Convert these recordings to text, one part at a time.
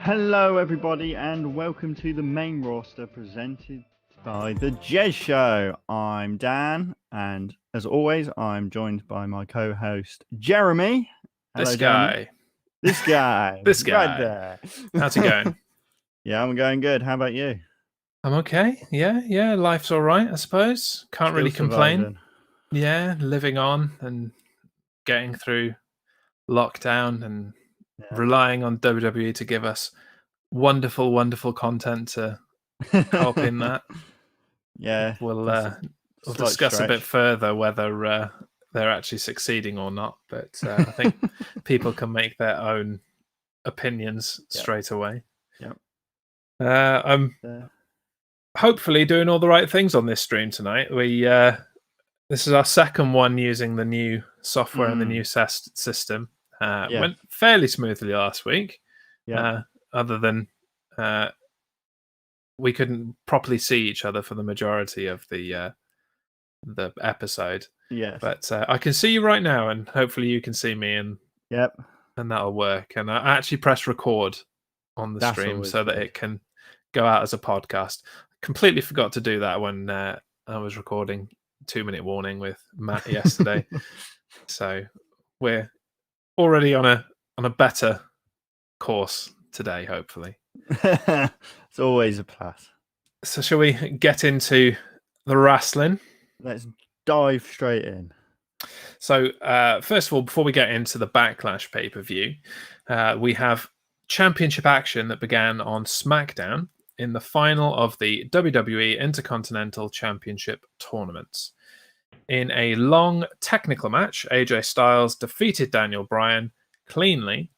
Hello, everybody, and welcome to the main roster presented by the Jez Show. I'm Dan, and as always, I'm joined by my co-host Jeremy. Hello, This Jeremy. guy. This guy. This guy. Right there. How's it going? Yeah, I'm going good. How about you? I'm okay. Yeah. Life's all right, I suppose. Can't really complain. Surviving. Yeah, living on and getting through lockdown and relying on WWE to give us wonderful, wonderful content to help in that. Yeah. We'll discuss a bit further whether they're actually succeeding or not. But I think people can make their own opinions straight away. Yep. I'm hopefully doing all the right things on this stream tonight. This is our second one using the new software and the new system. Went fairly smoothly last week. Other than we couldn't properly see each other for the majority of the episode. Yes. But I can see you right now, and hopefully you can see me, and and that'll work. And I actually press record on the stream so that it can go out as a podcast. Completely forgot to do that when I was recording 2-minute warning with Matt yesterday. So we're already on a better course today, hopefully. It's always a plus. So shall we get into the wrestling? Let's dive straight in. So first of all, before we get into the Backlash pay-per-view, we have championship action that began on SmackDown in the final of the WWE Intercontinental Championship tournaments. In a long technical match, AJ Styles defeated Daniel Bryan cleanly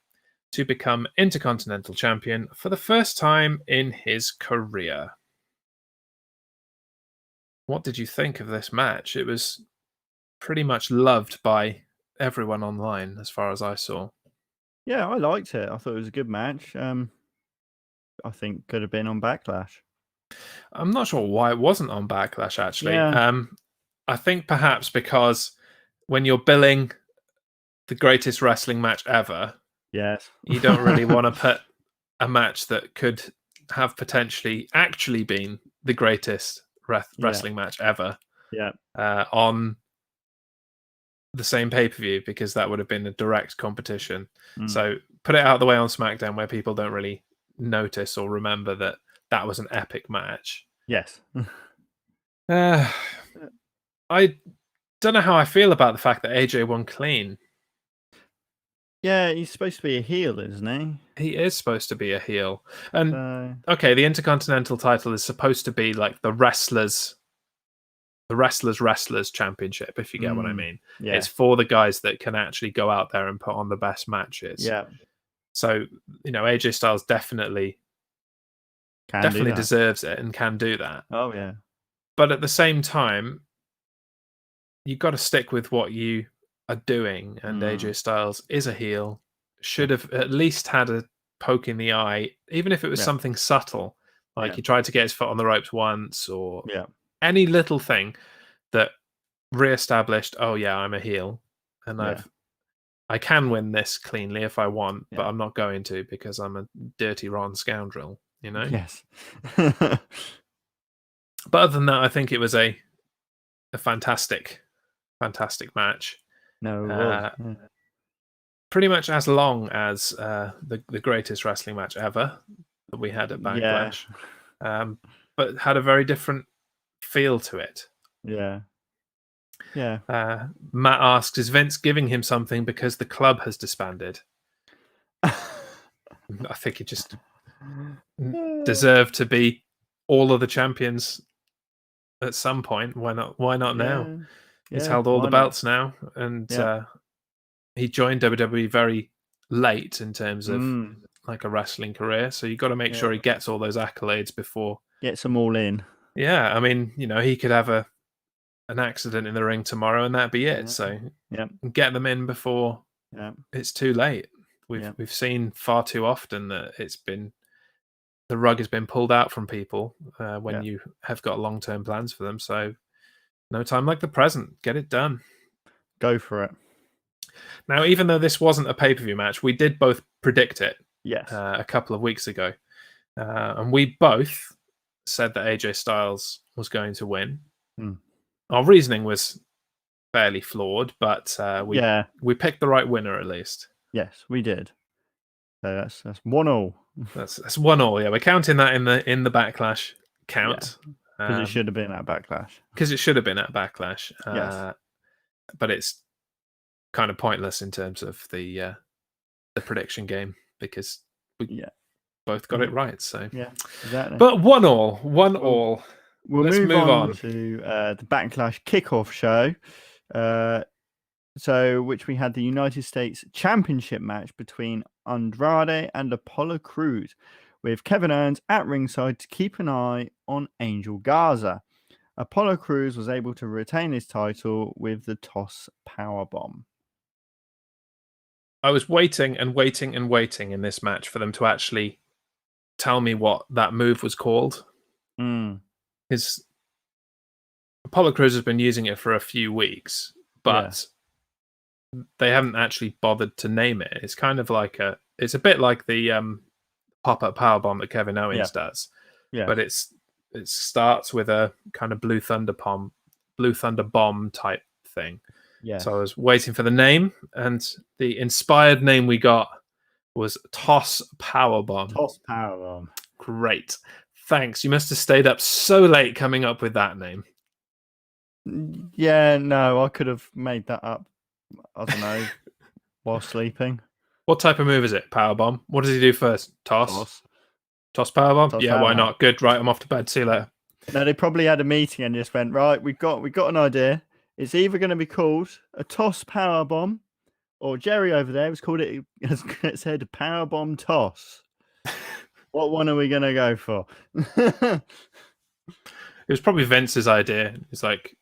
to become Intercontinental Champion for the first time in his career. What did you think of this match? It was pretty much loved by everyone online, as far as I saw. Yeah, I liked it. I thought it was a good match. I think could have been on Backlash. I'm not sure why it wasn't on Backlash, actually. Yeah. I think perhaps because when you're billing the greatest wrestling match ever, yes, you don't really want to put a match that could have potentially actually been the greatest wrestling match ever on the same pay-per-view, because that would have been a direct competition. So put it out of the way on SmackDown, where people don't really notice or remember that was an epic match. Yes. I don't know how I feel about the fact that AJ won clean. Yeah, he's supposed to be a heel, isn't he? He is supposed to be a heel. And okay, the Intercontinental title is supposed to be like the wrestlers championship, if you get what I mean. Yeah. It's for the guys that can actually go out there and put on the best matches. Yeah. So, AJ Styles definitely deserves it and can do that. Oh, yeah. But at the same time, you've got to stick with what you are doing, and AJ Styles is a heel, should have at least had a poke in the eye, even if it was something subtle, like he tried to get his foot on the ropes once, or any little thing that re-established, oh yeah, I'm a heel, and I can win this cleanly if I want, but I'm not going to, because I'm a dirty, rotten scoundrel, Yes. But other than that, I think it was a fantastic match. No, it was. Pretty much as long as the greatest wrestling match ever that we had at Backlash, but had a very different feel to it. Yeah. Matt asks, is Vince giving him something because the club has disbanded? I think it just deserved to be all of the champions at some point. Why not now? He's held all the belts now, and he joined WWE very late in terms of like a wrestling career. So you've got to make sure he gets all those accolades before gets them all in. Yeah, I mean, he could have an accident in the ring tomorrow, and that'd be it. So get them in before it's too late. We've seen far too often that the rug has been pulled out from people when you have got long-term plans for them. So no time like the present. Get it done. Go for it. Now, even though this wasn't a pay-per-view match, we did both predict it. Yes. a couple of weeks ago. And we both said that AJ Styles was going to win. Our reasoning was fairly flawed, but we picked the right winner at least. Yes, we did. So that's 1-1. That's 1-1. Yeah, we're counting that in the Backlash count because it should have been at Backlash. Because it should have been at Backlash. Yes, but it's kind of pointless in terms of the prediction game because we both got it right. So yeah, exactly. But 1-1. Let's move on to the Backlash kickoff show. Which we had the United States Championship match between Andrade and Apollo Crews, with Kevin Owens at ringside to keep an eye on Angel Garza. Apollo Crews was able to retain his title with the toss powerbomb. I was waiting and waiting and waiting in this match for them to actually tell me what that move was called. Because Apollo Crews has been using it for a few weeks, but they haven't actually bothered to name it. It's kind of like it's a bit like the pop-up powerbomb that Kevin Owens does. Yeah. But it starts with a kind of blue thunder bomb type thing. Yeah. So I was waiting for the name, and the inspired name we got was Toss Powerbomb. Toss Powerbomb. Great. Thanks. You must have stayed up so late coming up with that name. Yeah, no, I could have made that up. I don't know, while sleeping. What type of move is it? Powerbomb. What does he do first? Toss powerbomb? Why not? Good. Right, I'm off to bed. See you later. No, they probably had a meeting and just went, right, we've got an idea. It's either going to be called a toss powerbomb, or Jerry over there has called it, it said powerbomb toss. What one are we going to go for? It was probably Vince's idea. He's like,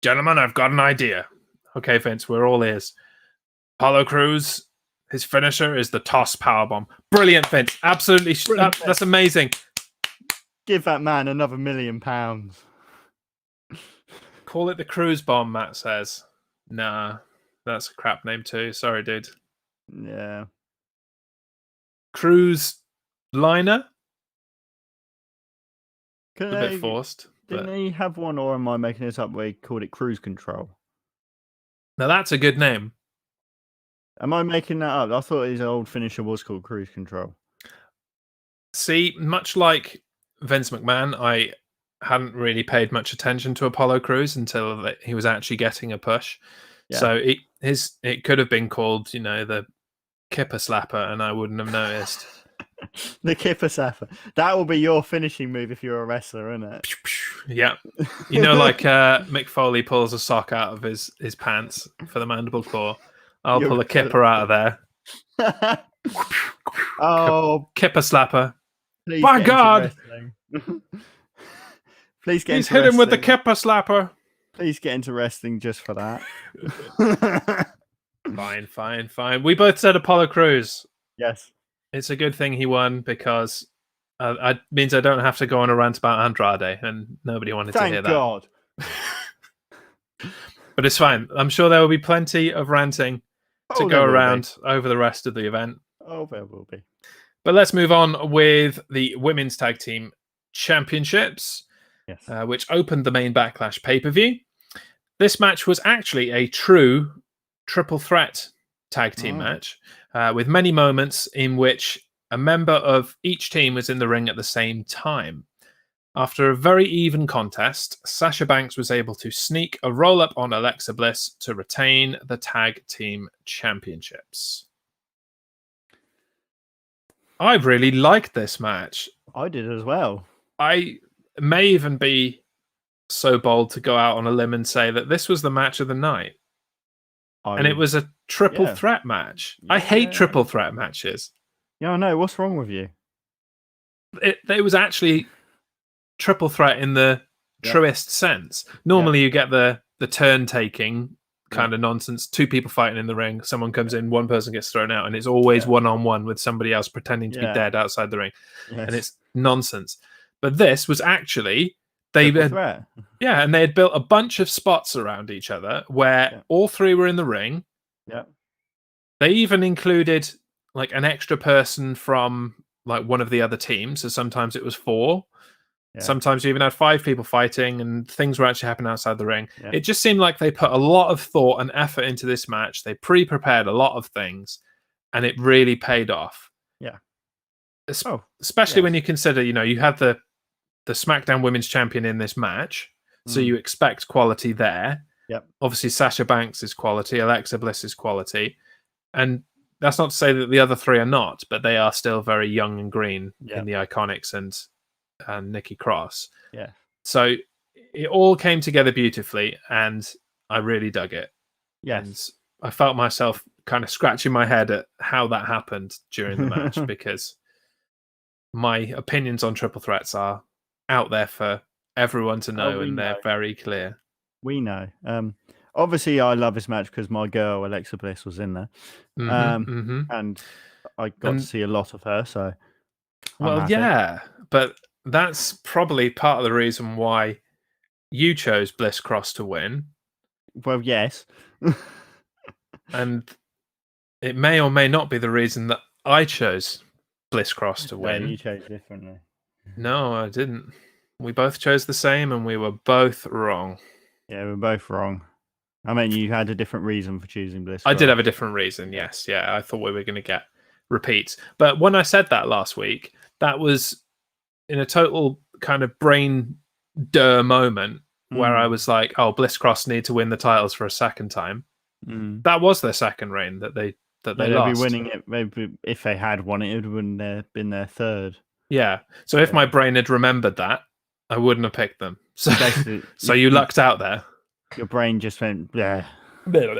gentlemen, I've got an idea. Okay, Vince, we're all ears. Apollo Crews, his finisher is the toss powerbomb. Brilliant, Vince. Absolutely. That's amazing. Give that man another £1 million. Call it the Crews bomb, Matt says. Nah, that's a crap name too. Sorry, dude. Yeah. Crews liner? A bit forced. Didn't he have one, or am I making this up, where he called it Cruise Control? Now that's a good name. Am I making that up? I thought his old finisher was called Cruise Control. See, much like Vince McMahon, I hadn't really paid much attention to Apollo Crews until he was actually getting a push. Yeah. So it could have been called, the Kipper Slapper, and I wouldn't have noticed. The Kipper Slapper. That will be your finishing move if you're a wrestler, isn't it? Yeah. Like Mick Foley pulls a sock out of his pants for the mandible claw. I'll pull a Kipper out of there. Oh, Kipper Slapper. My God! Please get He's hit him with the Kipper Slapper. Please get into wrestling just for that. Fine. We both said Apollo Crews. Yes. It's a good thing he won, because it means I don't have to go on a rant about Andrade, and nobody wanted to hear that. Thank God. But it's fine. I'm sure there will be plenty of ranting to go around over the rest of the event. Oh, there will be. But let's move on with the Women's Tag Team Championships, which opened the main Backlash pay-per-view. This match was actually a true triple threat tag team match, with many moments in which a member of each team was in the ring at the same time. After a very even contest, Sasha Banks was able to sneak a roll-up on Alexa Bliss to retain the tag team championships. I really liked this match. I did as well. I may even be so bold to go out on a limb and say that this was the match of the night. And it was a triple threat match. Yeah. I hate triple threat matches. Yeah, I know. What's wrong with you? It was actually triple threat in the truest sense. Normally you get the turn taking kind of nonsense. Two people fighting in the ring. Someone comes in, one person gets thrown out, and it's always one-on-one with somebody else pretending to be dead outside the ring. Yes. And it's nonsense. But this was actually... and they had built a bunch of spots around each other where all three were in the ring. Yeah. They even included like an extra person from like one of the other teams. So sometimes it was 4. Yeah. Sometimes you even had 5 people fighting and things were actually happening outside the ring. Yeah. It just seemed like they put a lot of thought and effort into this match. They pre-prepared a lot of things and it really paid off. Yeah. Especially when you consider, you had the SmackDown Women's Champion in this match. So you expect quality there. Yep. Obviously, Sasha Banks is quality. Alexa Bliss is quality. And that's not to say that the other 3 are not, but they are still very young and green in the Iconics and Nikki Cross. Yeah. So it all came together beautifully, and I really dug it. Yes. And I felt myself kind of scratching my head at how that happened during the match because my opinions on triple threats are out there for everyone to know, and they're very clear. We know. Obviously, I love this match because my girl Alexa Bliss was in there, and I got to see a lot of her. So, but that's probably part of the reason why you chose Bliss Cross to win. Well, yes, and it may or may not be the reason that I chose Bliss Cross to win. Yeah, you chose differently. No, I didn't. We both chose the same, and we were both wrong. Yeah, we're both wrong. I mean, you had a different reason for choosing Bliss. I did have a different reason, yes. Yeah, I thought we were going to get repeats. But when I said that last week, that was in a total kind of brain moment where I was like, oh, Bliss Cross need to win the titles for a second time. That was their second reign that they lost. They'd be winning it. Maybe if they had won it, it would have been their third. Yeah. So if my brain had remembered that, I wouldn't have picked them. So, so you lucked out there. Your brain just went, yeah. But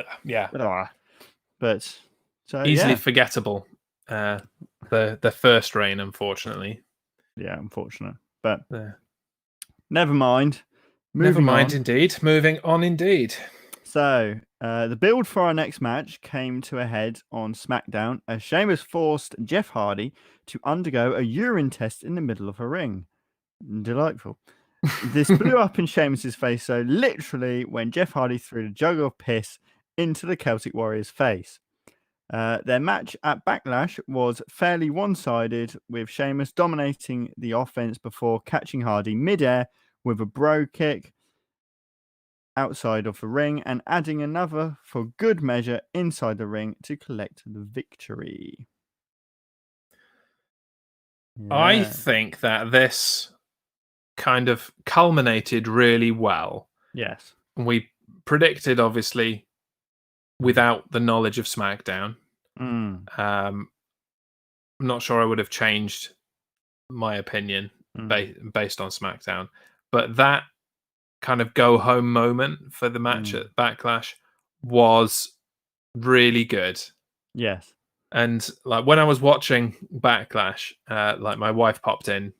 so easily forgettable. The first reign, unfortunately. Yeah, unfortunate. But never mind. Moving on, indeed. So the build for our next match came to a head on SmackDown as Sheamus forced Jeff Hardy to undergo a urine test in the middle of a ring. Delightful. This blew up in Sheamus's face, so literally when Jeff Hardy threw the jug of piss into the Celtic Warrior's face. Their match at Backlash was fairly one-sided, with Sheamus dominating the offense before catching Hardy mid-air with a bro kick outside of the ring and adding another for good measure inside the ring to collect the victory. Yeah. I think that this kind of culminated really well. Yes. We predicted, obviously, without the knowledge of SmackDown. I'm not sure I would have changed my opinion based on SmackDown, but that kind of go home moment for the match at Backlash was really good. Yes. And like when I was watching Backlash, like my wife popped in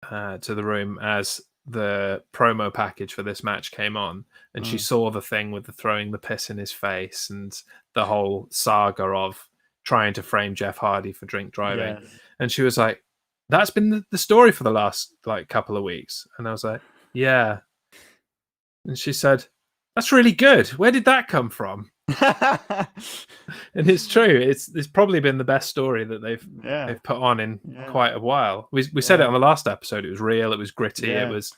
to the room as the promo package for this match came on, and she saw the thing with the throwing the piss in his face and the whole saga of trying to frame Jeff Hardy for drink driving. Yes. And she was like, that's been the story for the last like couple of weeks. And I was like, yeah. And she said, that's really good. Where did that come from? And it's true. It's probably been the best story that they've put on in quite a while. We said it on the last episode. It was real. It was gritty. Yeah. It was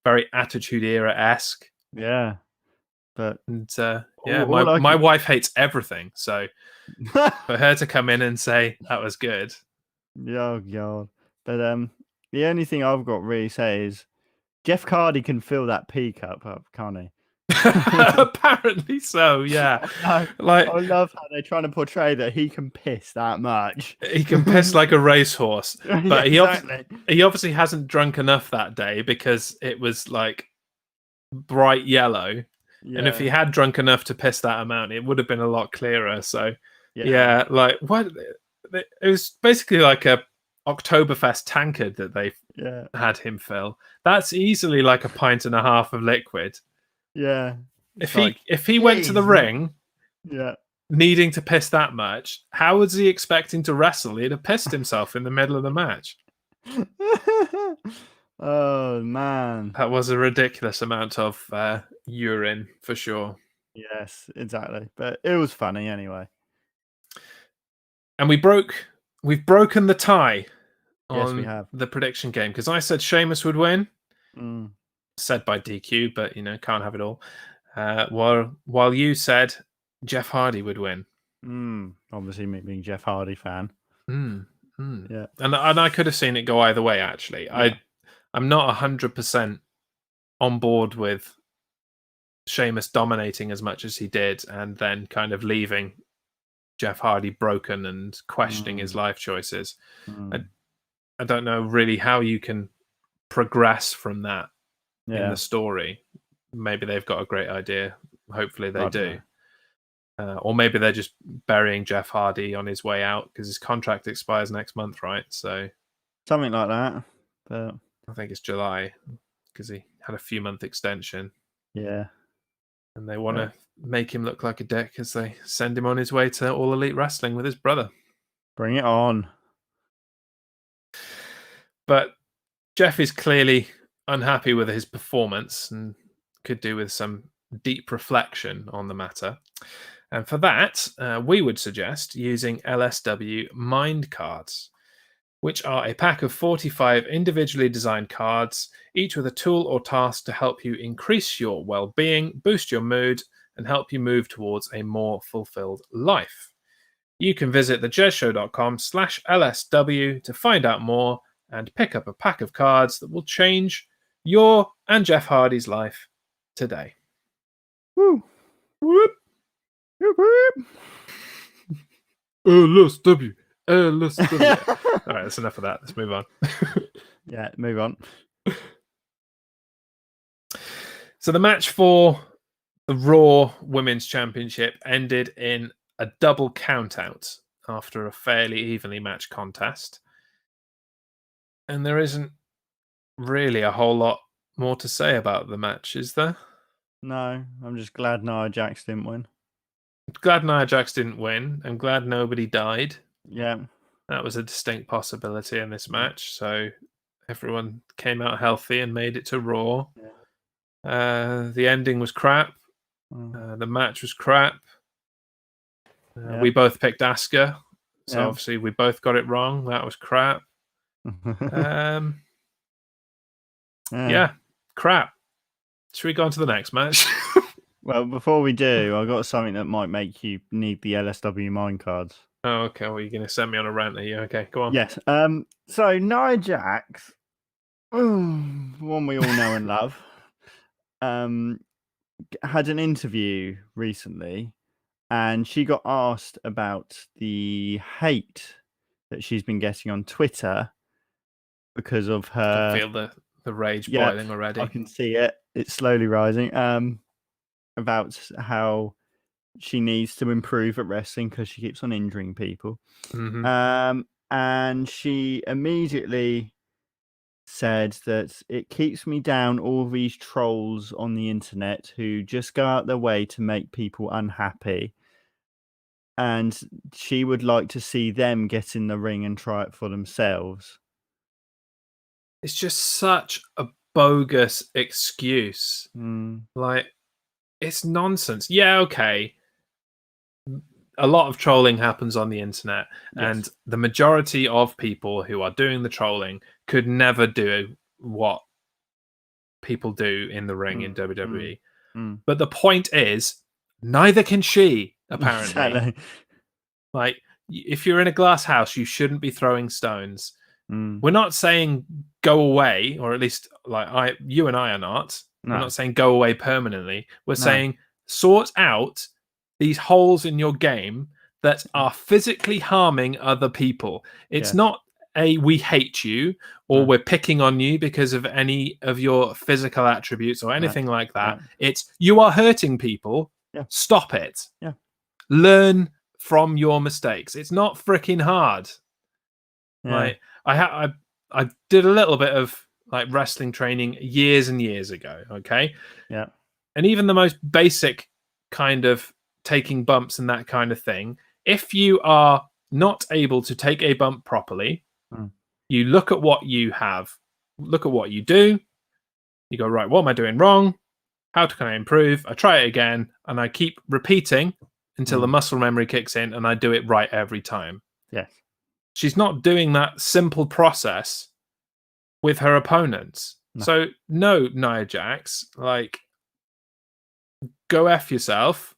very Attitude Era-esque. Yeah. But my wife hates everything. So for her to come in and say that was good. Oh God. But the only thing I've got to really say is Jeff Hardy can fill that pee cup up, can't he? Apparently so, yeah. I love how they're trying to portray that he can piss that much. He can piss like a racehorse, but he obviously hasn't drunk enough that day because it was like bright yellow. Yeah. And if he had drunk enough to piss that amount, it would have been a lot clearer. So like what? It was basically like a Oktoberfest tankard that they had him fill. That's easily like a pint and a half of liquid. Yeah. If he went to the ring, needing to piss that much, how was he expecting to wrestle? He'd have pissed himself in the middle of the match. Oh man, that was a ridiculous amount of urine for sure. Yes, exactly. But it was funny anyway. And we've broken the tie Yes, we on have. the prediction game because I said Sheamus would win. Mm. Said by DQ, but can't have it all. While you said Jeff Hardy would win. Obviously, me being Jeff Hardy fan. Yeah, and I could have seen it go either way. Actually, Yeah. I'm not 100% on board with Sheamus dominating as much as he did, and then kind of leaving Jeff Hardy broken and questioning his life choices. I don't know really how you can progress from that in the story. Maybe they've got a great idea. Hopefully they do. Or maybe they're just burying Jeff Hardy on his way out because his contract expires next month, right? So something like that. But I think it's July because he had a few-month extension. Yeah. And they want to make him look like a dick as they send him on his way to All Elite Wrestling with his brother. Bring it on. But Jeff is clearly unhappy with his performance and could do with some deep reflection on the matter. And for that, we would suggest using LSW Mind Cards, which are a pack of 45 individually designed cards, each with a tool or task to help you increase your well-being, boost your mood, and help you move towards a more fulfilled life. You can visit thejezshow.com/LSW to find out more and pick up a pack of cards that will change your and Jeff Hardy's life today. Woo! Whoop! Whoop, whoop. LSW. LSW. All right, that's enough of that. Let's move on. Yeah, move on. So the match for the Raw Women's Championship ended in a double countout after a fairly evenly matched contest. And there isn't really a whole lot more to say about the match, is there? No, I'm just glad Nia Jax didn't win. Glad Nia Jax didn't win. I'm glad nobody died. Yeah. That was a distinct possibility in this match. So everyone came out healthy and made it to Raw. Yeah. The ending was crap. The match was crap. We both picked Asuka. So obviously we both got it wrong. That was crap. Yeah, crap. Should we go on to the next match? Well, before we do, I got something that might make you need the LSW Mind Cards. Oh, okay. Well, you're going to send me on a rant, are you? Okay, go on. Yes. So Nia Jax, one we all know and love, had an interview recently, and she got asked about the hate that she's been getting on Twitter because of her. I can feel the rage boiling already. I can see it. It's slowly rising. About how she needs to improve at wrestling because she keeps on injuring people. Mm-hmm. And she immediately said that it keeps me down, all these trolls on the internet who just go out their way to make people unhappy. And she would like to see them get in the ring and try it for themselves. It's just such a bogus excuse. Like, it's nonsense. Yeah, okay. A lot of trolling happens on the internet, and the majority of people who are doing the trolling could never do what people do in the ring in WWE. But the point is, neither can she, apparently. Exactly. Like, if you're in a glass house, you shouldn't be throwing stones. We're not saying go away, or at least like you and I are not. No. We're not saying go away permanently. We're saying sort out these holes in your game that are physically harming other people. It's not we hate you or we're picking on you because of any of your physical attributes or anything like that. It's you are hurting people. Stop it. Learn from your mistakes. It's not freaking hard. Like I did a little bit of like wrestling training years and years ago. Okay. Yeah. And even the most basic kind of taking bumps and that kind of thing, if you are not able to take a bump properly, you look at what you have, look at what you do, you go, right, what am I doing wrong? How can I improve? I try it again, and I keep repeating until the muscle memory kicks in and I do it right every time. Yes. She's not doing that simple process with her opponents. No. So, no, Nia Jax, like, go F yourself.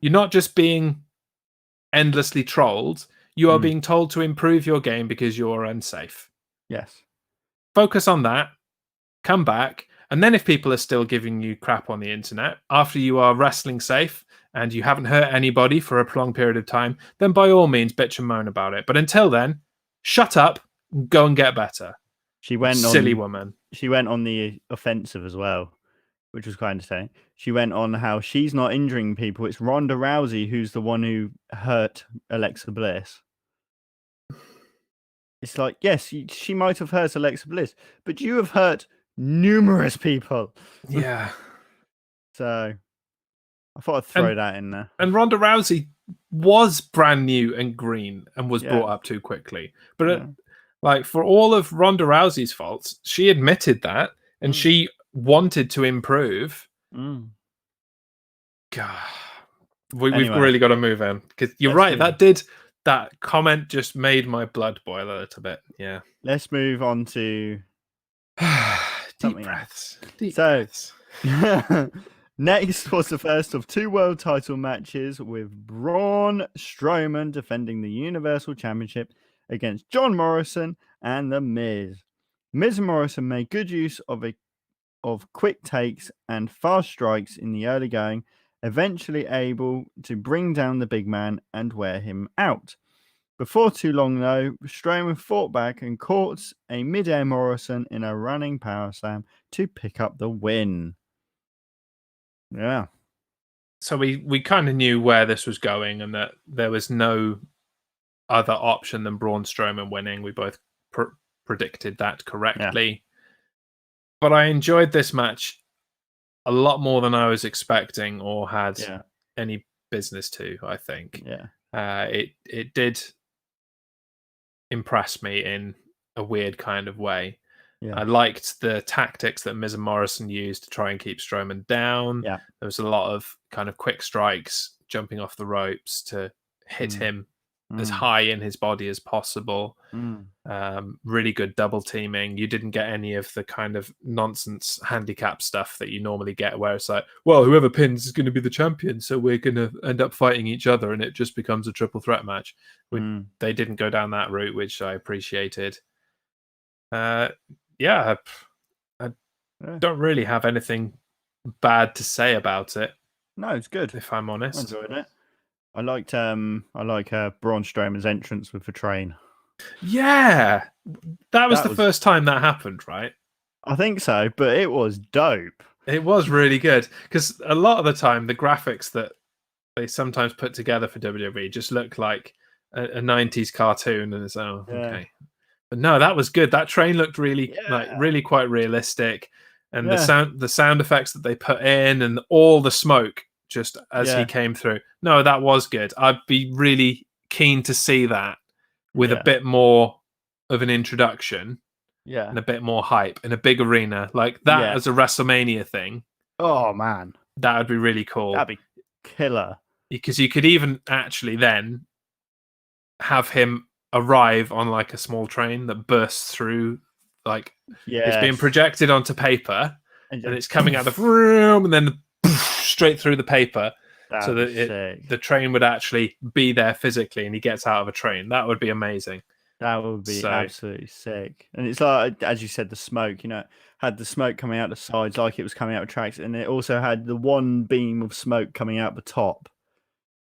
You're not just being endlessly trolled. You are being told to improve your game because you're unsafe. Yes. Focus on that. Come back. And then if people are still giving you crap on the internet after you are wrestling safe and you haven't hurt anybody for a prolonged period of time, then by all means, bitch and moan about it. But until then, shut up and go and get better. Silly woman. She went on the offensive as well, which was quite entertaining. She went on how she's not injuring people. It's Ronda Rousey who's the one who hurt Alexa Bliss. It's like, yes, she might have hurt Alexa Bliss, but you have hurt numerous people. Yeah. So I thought I'd throw that in there. And Ronda Rousey was brand new and green and was brought up too quickly. But like, for all of Ronda Rousey's faults, she admitted that and she wanted to improve. God, we've really got to move on, because you're right. That comment just made my blood boil a little bit. Yeah. Let's move on to deep breaths. Next was the first of 2 world title matches, with Braun Strowman defending the Universal Championship against John Morrison and The Miz. Miz and Morrison made good use of quick takes and fast strikes in the early going, eventually able to bring down the big man and wear him out. Before too long, though, Strowman fought back and caught a mid-air Morrison in a running power slam to pick up the win. Yeah. So we kind of knew where this was going and that there was no other option than Braun Strowman winning. We both predicted that correctly. Yeah. But I enjoyed this match a lot more than I was expecting or had any business to, I think. Yeah. It did impress me in a weird kind of way. Yeah. I liked the tactics that Miz and Morrison used to try and keep Strowman down. Yeah. There was a lot of kind of quick strikes, jumping off the ropes to hit him as high in his body as possible. Really good double teaming. You didn't get any of the kind of nonsense handicap stuff that you normally get, where it's like, well, whoever pins is going to be the champion, so we're going to end up fighting each other and it just becomes a triple threat match. They didn't go down that route, which I appreciated. I don't really have anything bad to say about it. No, it's good, if I'm honest. I enjoyed it. I like Braun Strowman's entrance with the train. Yeah, that was the first time that happened, right? I think so, but it was dope. It was really good, because a lot of the time the graphics that they sometimes put together for WWE just look like a 90s cartoon, and it's okay. But no, that was good. That train looked really really quite realistic, and the sound effects that they put in and all the smoke just as he came through. No, that was good. I'd be really keen to see that with a bit more of an introduction, and a bit more hype in a big arena like that as a WrestleMania thing. Oh man, that would be really cool. That'd be killer. Because you could even actually then have him arrive on like a small train that bursts through, like it's being projected onto paper and it's coming out of the room and then straight through the paper. So that the train would actually be there physically and he gets out of a train. That would be amazing. That would be absolutely sick. And it's like, as you said, the smoke, had the smoke coming out the sides like it was coming out of tracks. And it also had the one beam of smoke coming out the top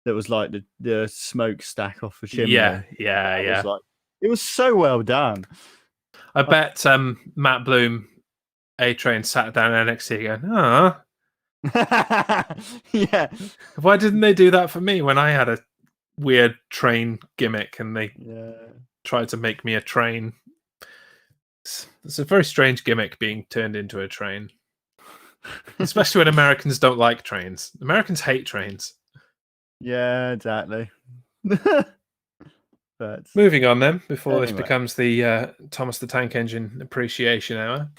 that was like the smoke stack off the chimney. Yeah. It was so well done. I bet Matt Bloom, A-Train, sat down NXT going, yeah. Why didn't they do that for me when I had a weird train gimmick and they tried to make me a train? It's a very strange gimmick being turned into a train. Especially when Americans don't like trains. Americans hate trains. Yeah, exactly. But moving on then, before this becomes the Thomas the Tank Engine appreciation hour.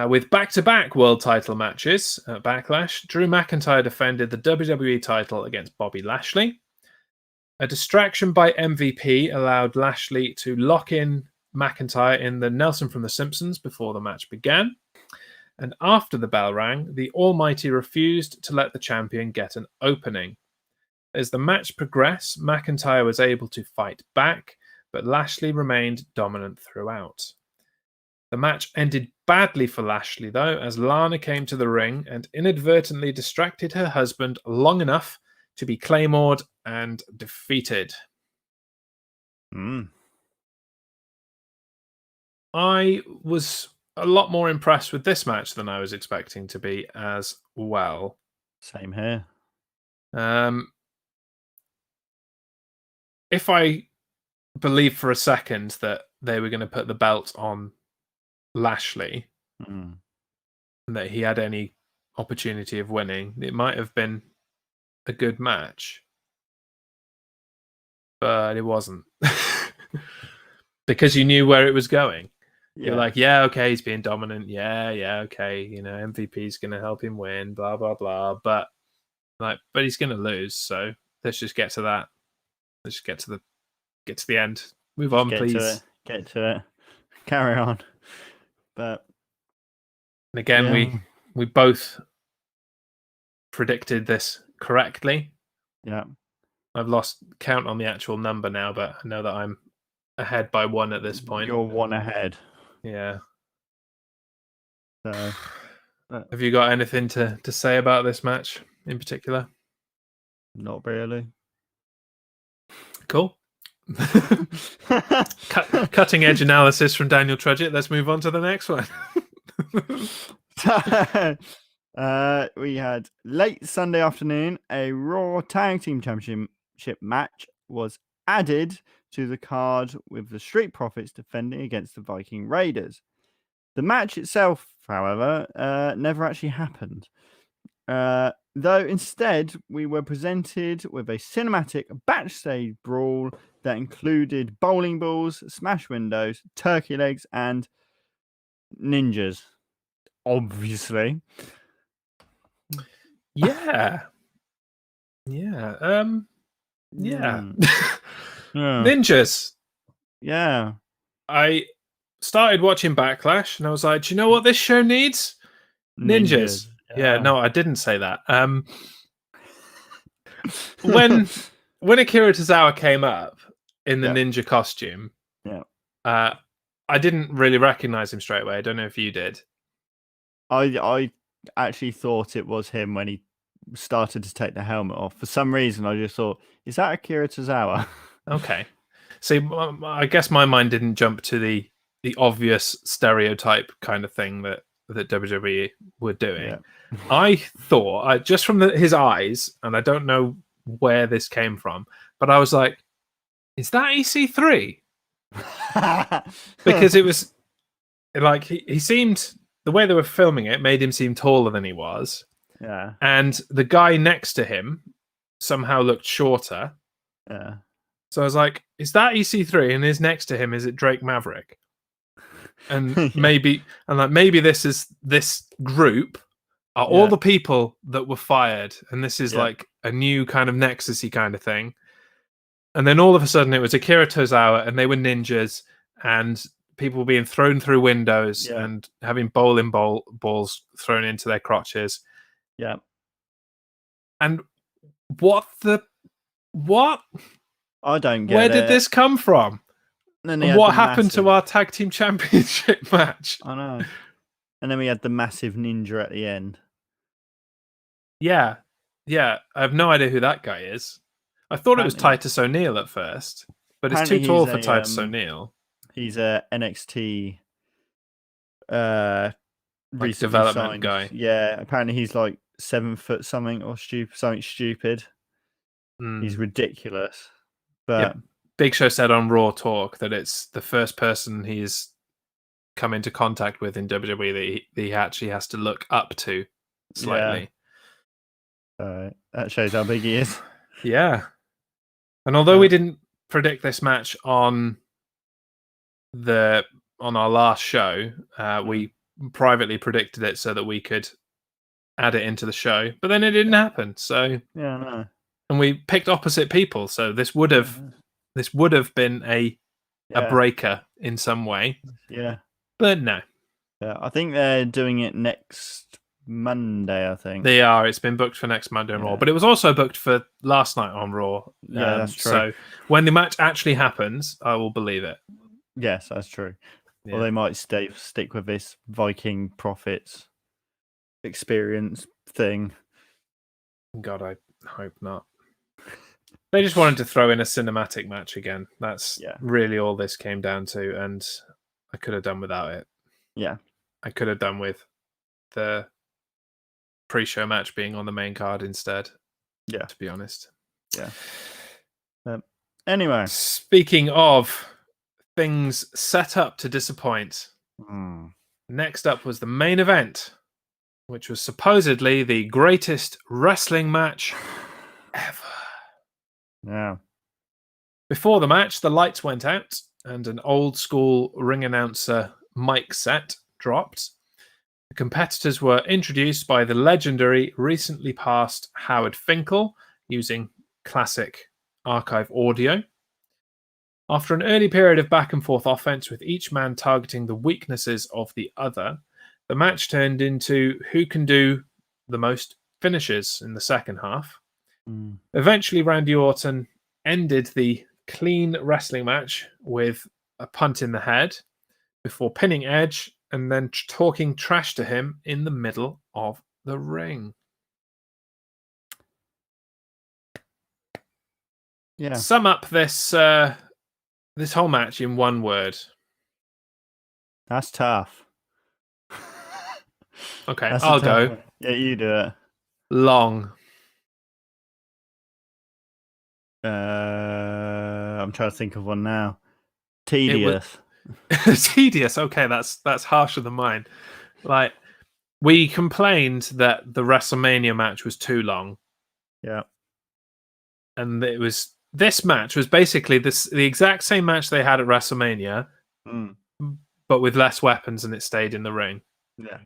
With back-to-back world title matches at Backlash, Drew McIntyre defended the WWE title against Bobby Lashley. A distraction by MVP allowed Lashley to lock in McIntyre in the Nelson from the Simpsons before the match began. And after the bell rang, the Almighty refused to let the champion get an opening. As the match progressed, McIntyre was able to fight back, but Lashley remained dominant throughout. The match ended badly for Lashley, though, as Lana came to the ring and inadvertently distracted her husband long enough to be claymored and defeated. I was a lot more impressed with this match than I was expecting to be as well. Same here. If I believed for a second that they were going to put the belt on Lashley and that he had any opportunity of winning, it might have been a good match. But it wasn't. Because you knew where it was going. You're like, yeah, okay, he's being dominant. Yeah, okay. You know, MVP's going to help him win, blah, blah, blah. But he's going to lose. So let's just get to that. Let's just get to the end. Move on, please. Get to it. Carry on. But and again, we both predicted this correctly. Yeah. I've lost count on the actual number now, but I know that I'm ahead by 1 at this point. You're 1 ahead. Yeah. So, have you got anything to say about this match in particular? Not really. Cool. Cutting edge analysis from Daniel Trudgett. Let's move on to the next one. We had late Sunday afternoon, a Raw Tag Team Championship match was added to the card with the Street Profits defending against the Viking Raiders. The match itself, however, never actually happened. Though instead, we were presented with a cinematic backstage brawl that included bowling balls, smash windows, turkey legs, and ninjas. Obviously. Yeah. Yeah. Yeah. Ninjas. Yeah. I started watching Backlash and I was like, do you know what this show needs? Ninjas. Yeah, no, I didn't say that. When Akira Tozawa came up in the ninja costume, I didn't really recognize him straight away. I don't know if you did. I actually thought it was him when he started to take the helmet off. For some reason, I just thought, is that Akira Tozawa? Okay. See, I guess my mind didn't jump to the obvious stereotype kind of thing that WWE were doing. Yeah. I thought, just from his eyes, and I don't know where this came from, but I was like, is that EC3? Because it was like he seemed, the way they were filming it made him seem taller than he was. Yeah. And the guy next to him somehow looked shorter. Yeah. So I was like, is that EC3? And his next to him, is it Drake Maverick? And maybe this group are all the people that were fired, and this is like a new kind of Nexus-y kind of thing. And then all of a sudden it was Akira Tozawa, and they were ninjas, and people were being thrown through windows and having bowling balls thrown into their crotches. Yeah. And what? I don't get it. Where did this come from? And what happened to our tag team championship match? I know. And then we had the massive ninja at the end. Yeah. I have no idea who that guy is. I thought it was Titus O'Neil at first, but it's too tall for Titus O'Neil. He's a NXT like development guy. Yeah, apparently he's like 7 foot something or something stupid. He's ridiculous. But Big Show said on Raw Talk that it's the first person he's come into contact with in WWE that he actually has to look up to slightly. That shows how big he is. Yeah. And although we didn't predict this match on our last show, we privately predicted it so that we could add it into the show. But then it didn't happen. So yeah, no. and we picked opposite people. So this would have been a breaker in some way. Yeah. But no. Yeah, I think they're doing it next Monday, I think. They are. It's been booked for next Monday on Raw. But it was also booked for last night on Raw. Yeah, that's true. So when the match actually happens, I will believe it. Yes, that's true. Yeah. Or they might stick with this Viking Profits experience thing. God, I hope not. They just wanted to throw in a cinematic match again. That's really all this came down to, and I could have done without it. Yeah. I could have done with the pre-show match being on the main card instead. Yeah. To be honest. Yeah. Anyway. Speaking of things set up to disappoint, next up was the main event, which was supposedly the greatest wrestling match ever. Yeah. Before the match, the lights went out and an old school ring announcer mic set dropped. The competitors were introduced by the legendary, recently passed Howard Finkel using classic archive audio. After an early period of back and forth offense with each man targeting the weaknesses of the other, the match turned into who can do the most finishes in the second half. Eventually, Randy Orton ended the clean wrestling match with a punt in the head before pinning Edge and then talking trash to him in the middle of the ring. Yeah. Sum up this this whole match in one word. That's tough. Okay, I'll go. One. Yeah, you do it. Long. I'm trying to think of one now. Tedious. Tedious. Okay, that's harsher than mine. Like, we complained that the WrestleMania match was too long. Yeah. And this match was basically the exact same match they had at WrestleMania, but with less weapons, and it stayed in the ring. Yeah.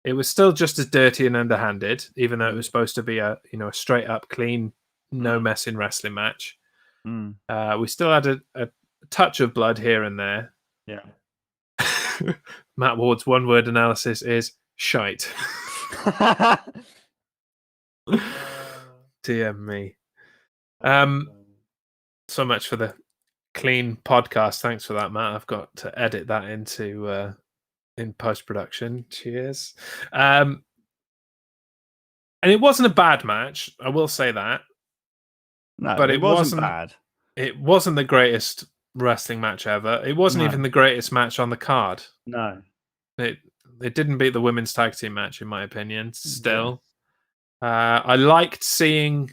It was still just as dirty and underhanded, even though it was supposed to be a straight up clean, no messing wrestling match. We still had a touch of blood here and there. Yeah. Matt Ward's one word analysis is shite. Dear me. So much for the clean podcast. Thanks for that, Matt. I've got to edit that into in post-production. Cheers. And it wasn't a bad match, I will say that. No, but it wasn't bad. It wasn't the greatest wrestling match ever. It wasn't even the greatest match on the card. No. It didn't beat the women's tag team match, in my opinion, still. Yeah. I liked seeing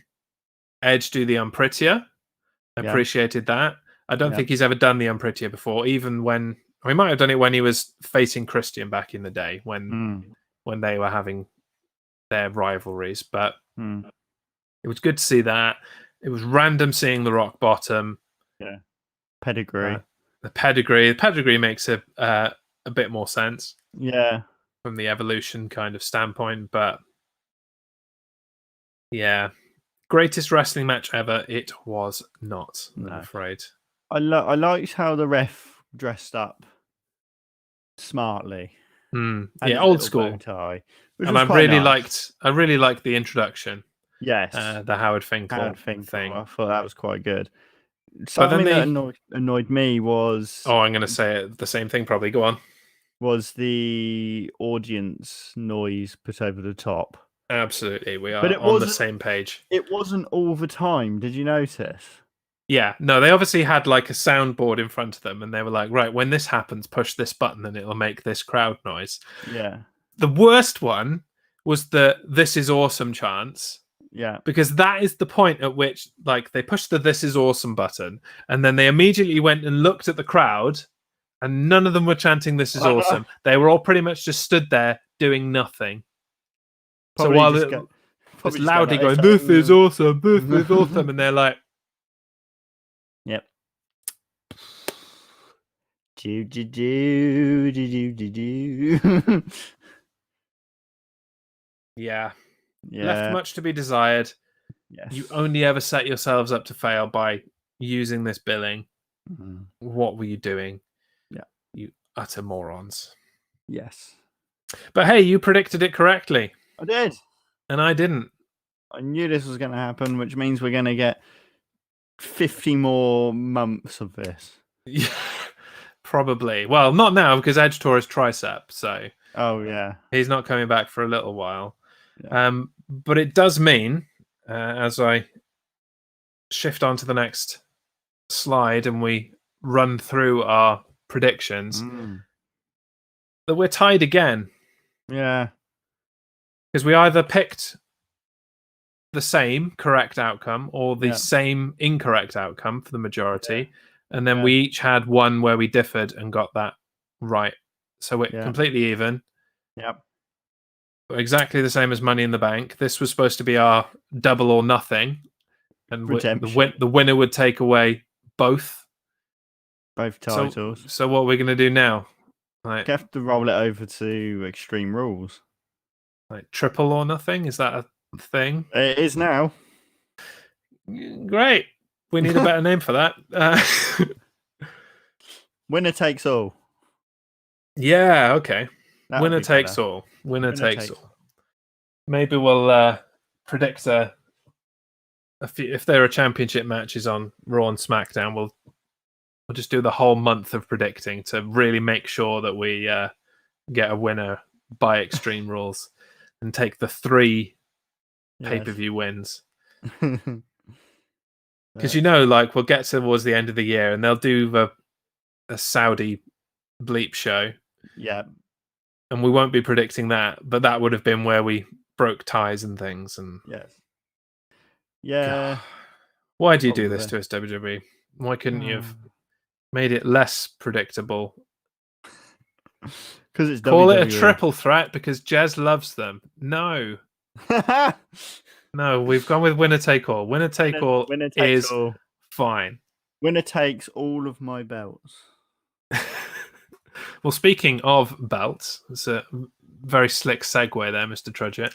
Edge do the Unprettier. I appreciated that. I don't think he's ever done the Unprettier before, even when... he might have done it when he was facing Christian back in the day, when they were having their rivalries. But it was good to see that. It was random seeing the rock bottom. Yeah. Pedigree. The pedigree makes a bit more sense. Yeah. From the evolution kind of standpoint. But yeah. Greatest wrestling match ever. It was not, I'm afraid. I liked how the ref dressed up smartly. Yeah, old school tie, and I really liked the introduction. Yes, the Howard Finkel thing. I thought that was quite good. Something that annoyed me was... I'm going to say it, the same thing probably. Go on. Was the audience noise put over the top. Absolutely, we are on the same page. It wasn't all the time. Did you notice? Yeah, no, they obviously had like a soundboard in front of them, and they were like, right, when this happens, push this button and it'll make this crowd noise. Yeah. The worst one was the "This is awesome" chants. Yeah. Because that is the point at which, like, they pushed the "This is awesome" button, and then they immediately went and looked at the crowd, and none of them were chanting "This is awesome." They were all pretty much just stood there doing nothing. Probably so while it's loudly going, "This is awesome, this is awesome," and they're like, "Yep." Yeah. Left much to be desired. Yes. You only ever set yourselves up to fail by using this billing. Mhm. What were you doing? Yeah. You utter morons. Yes. But hey, you predicted it correctly. I did. And I didn't. I knew this was going to happen, which means we're going to get 50 more months of this. Yeah, probably. Well, not now because Edge tore his tricep, so Oh, yeah. he's not coming back for a little while. Yeah. But it does mean, as I shift on to the next slide and we run through our predictions, that we're tied again. Yeah. Because we either picked the same correct outcome or the same incorrect outcome for the majority. And then we each had one where we differed and got that right. So we're completely even. Yep. Exactly the same as Money in the Bank. This was supposed to be our double or nothing. And the winner would take away both titles. So what are we going to do now? Like, you have to roll it over to Extreme Rules. Like triple or nothing? Is that a thing? It is now. Great. We need a better name for that. Winner takes all. Yeah, okay. Winner takes better. all. Winner takes all. Maybe we'll predict a few, if there are championship matches on Raw and SmackDown, we'll just do the whole month of predicting to really make sure that we get a winner by Extreme Rules and take the 3 pay-per-view wins. Because like we'll get towards the end of the year and they'll do a Saudi bleep show. Yeah. And we won't be predicting that, but that would have been where we broke ties and things. And yes. Yeah. God. Why do you do this to us, WWE? Why couldn't you have made it less predictable? Because it's Call WWE. it a triple threat because Jez loves them. No. No, we've gone with winner take all. Winner take all is fine. Winner takes all of my belts. Well, speaking of belts, it's a very slick segue there, Mr. Trudgett.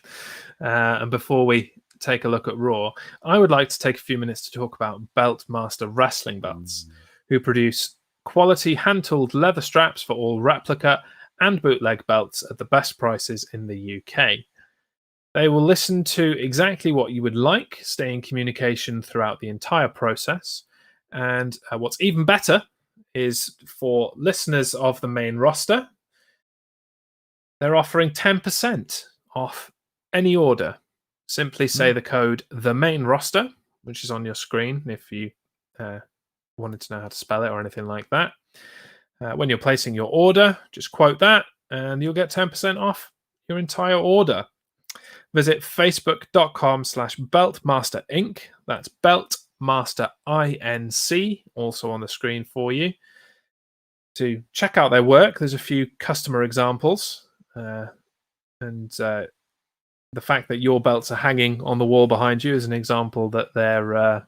And before we take a look at Raw, I would like to take a few minutes to talk about Belt Master Wrestling Belts, who produce quality hand-tooled leather straps for all replica and bootleg belts at the best prices in the UK. They will listen to exactly what you would like, stay in communication throughout the entire process. And what's even better is for listeners of the main roster, they're offering 10% off any order. Simply say the code the main roster, which is on your screen if you wanted to know how to spell it or anything like that. When you're placing your order, just quote that and you'll get 10% off your entire order. Visit facebook.com/Beltmaster Inc. That's Beltmaster INC, also on the screen for you. To check out their work, there's a few customer examples. And the fact that your belts are hanging on the wall behind you is an example that their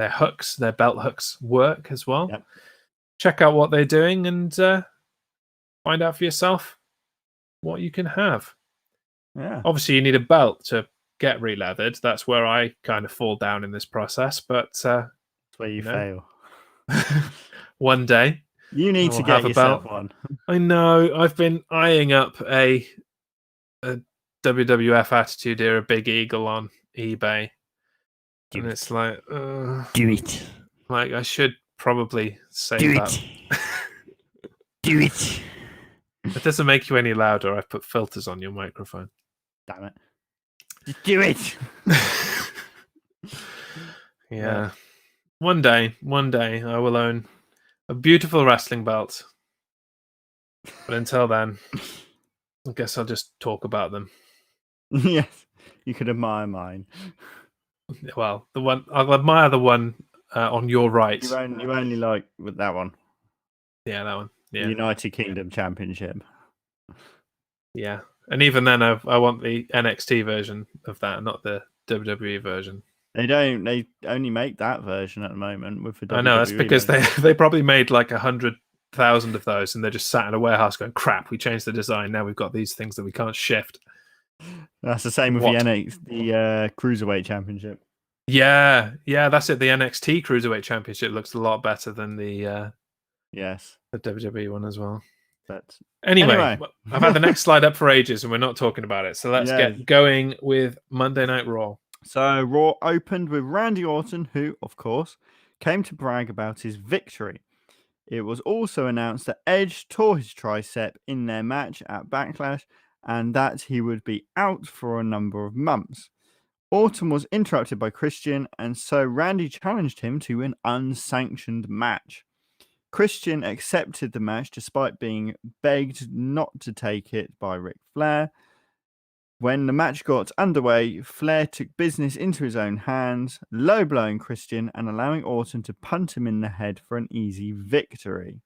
hooks, their belt hooks work as well. Yep. Check out what they're doing and find out for yourself what you can have. Yeah. Obviously, you need a belt to get re-leathered. That's where I kind of fall down in this process. But that's where you fail. One day. You need to get yourself one. I know. I've been eyeing up a WWF Attitude Era Big Eagle on eBay. It's like... do it. Like, I should probably say that. Do it. It doesn't make you any louder. I've put filters on your microphone. Damn it. Just do it. Yeah. One day, I will own a beautiful wrestling belt. But until then, I guess I'll just talk about them. Yes. You could admire mine. Well, I'll admire the one on your right. You only like with that one. Yeah, that one. Yeah. United Kingdom Championship. Yeah. And even then, I want the NXT version of that, not the WWE version. They don't. They only make that version at the moment with the WWE. I know, that's because they probably made like 100,000 of those and they're just sat in a warehouse going, crap, we changed the design. Now we've got these things that we can't shift. That's the same with the Cruiserweight Championship. Yeah, that's it. The NXT Cruiserweight Championship looks a lot better than the WWE one as well. But Anyway, I've had the next slide up for ages and we're not talking about it. So let's get going with Monday Night Raw. So Raw opened with Randy Orton, who, of course, came to brag about his victory. It was also announced that Edge tore his tricep in their match at Backlash and that he would be out for a number of months. Orton was interrupted by Christian, and so Randy challenged him to an unsanctioned match. Christian accepted the match despite being begged not to take it by Ric Flair. When the match got underway, Flair took business into his own hands, low-blowing Christian and allowing Orton to punt him in the head for an easy victory.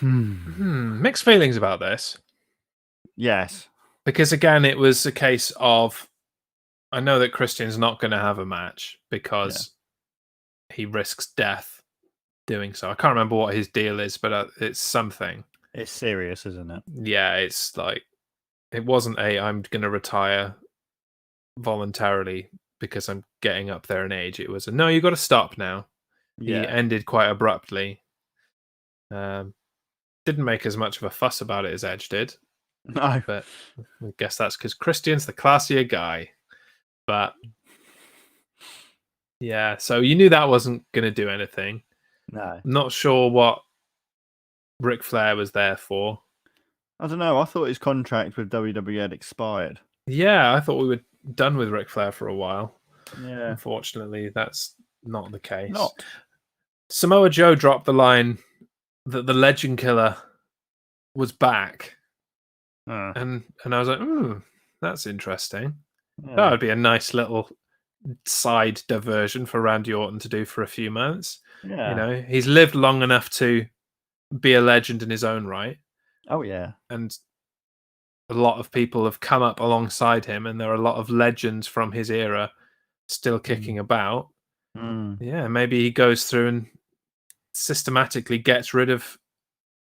Mixed feelings about this. Yes. Because again, it was a case of, I know that Christian's not going to have a match because he risks death doing so. I can't remember what his deal is, but it's something. It's serious, isn't it? Yeah, it's like, it wasn't I'm going to retire voluntarily because I'm getting up there in age. It was no, you got to stop now. He ended quite abruptly. Didn't make as much of a fuss about it as Edge did. No. But I guess that's because Christian's the classier guy. But yeah, so you knew that wasn't going to do anything. No. Not sure what Ric Flair was there for. I don't know. I thought his contract with WWE had expired. Yeah, I thought we were done with Ric Flair for a while. Yeah. Unfortunately, that's not the case. Not. Samoa Joe dropped the line that the Legend Killer was back. And I was like, that's interesting. Yeah. That would be a nice little side diversion for Randy Orton to do for a few months. Yeah. You know, he's lived long enough to be a legend in his own right. Oh, yeah. And a lot of people have come up alongside him, and there are a lot of legends from his era still kicking about. Yeah, maybe he goes through and systematically gets rid of